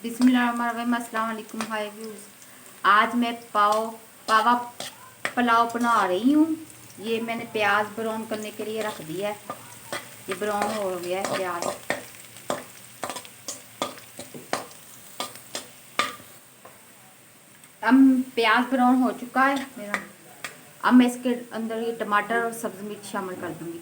बिस्मिल्लाहिर्रहमानिर्रहीम। अस्सलाम वालेकुम हाय व्यूज़। आज मैं पावा पुलाव बना रही हूँ। ये मैंने प्याज ब्राउन करने के लिए रख दिया है। ये ब्राउन हो गया है प्याज। अब प्याज ब्राउन हो चुका है मेरा। अब मैं इसके अंदर ये टमाटर और सब्ज़ी मिर्च शामिल कर दूँगी।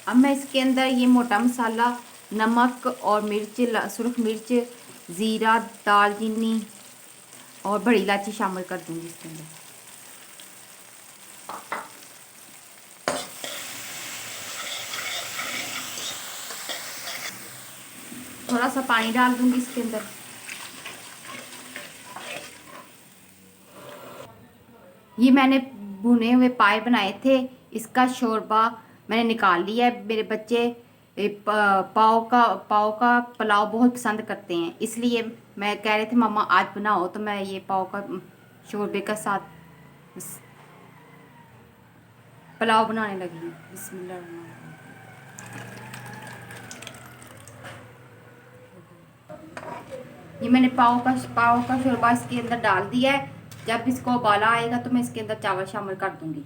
अब मैं इसके अंदर ये मोटा मसाला, नमक और मिर्च, सुरख मिर्च, ज़ीरा, दालचीनी और बड़ी इलायची शामिल कर दूंगी इसके अंदर। थोड़ा सा पानी डाल दूंगी इसके अंदर। ये मैंने भुने हुए पाए बनाए थे, इसका शोरबा मैंने निकाल लिया है। मेरे बच्चे पाव का पुलाव बहुत पसंद करते हैं, इसलिए मैं कह रहे थे मम्मा आज बनाओ, तो मैं ये पाव का शोरबे का साथ पुलाव बनाने लगी हूँ। बिस्मिल्लाह। ये मैंने पाव का शोरबा इसके अंदर डाल दिया है। जब इसको उबाला आएगा तो मैं इसके अंदर चावल शामिल कर दूंगी।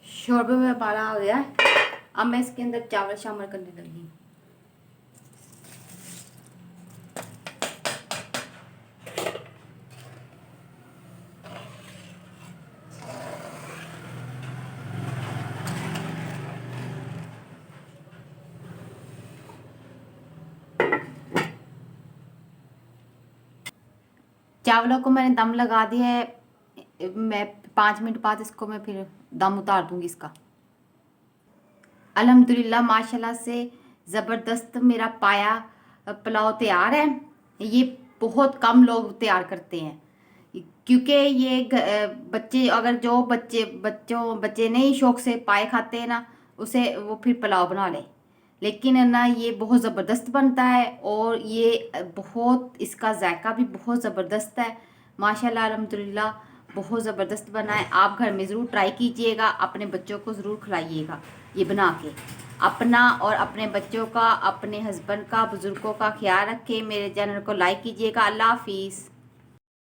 शोरबे में उबाला हो गया है। अब मैं इसके अंदर चावल शामिल करने लगी। चावलों को मैंने दम लगा दिया है। मैं 5 मिनट बाद इसको मैं फिर दम उतार दूंगी इसका। अल्हम्दुलिल्लाह माशाल्लाह से ज़बरदस्त मेरा पाया पुलाव तैयार है। ये बहुत कम लोग तैयार करते हैं, क्योंकि ये बच्चे अगर जो बच्चे नहीं शौक से पाए खाते हैं ना, उसे वो फिर पुलाव बना ले। लेकिन है ना, ये बहुत ज़बरदस्त बनता है और ये बहुत इसका जायका भी बहुत ज़बरदस्त है। माशाल्लाह अल्हम्दुलिल्लाह बहुत ज़बरदस्त बना है। आप घर में ज़रूर ट्राई कीजिएगा, अपने बच्चों को ज़रूर खिलाइएगा ये बना के। अपना और अपने बच्चों का, अपने हस्बैंड का, बुज़ुर्गों का ख्याल रखें। मेरे चैनल को लाइक कीजिएगा। अल्लाह हाफिज़।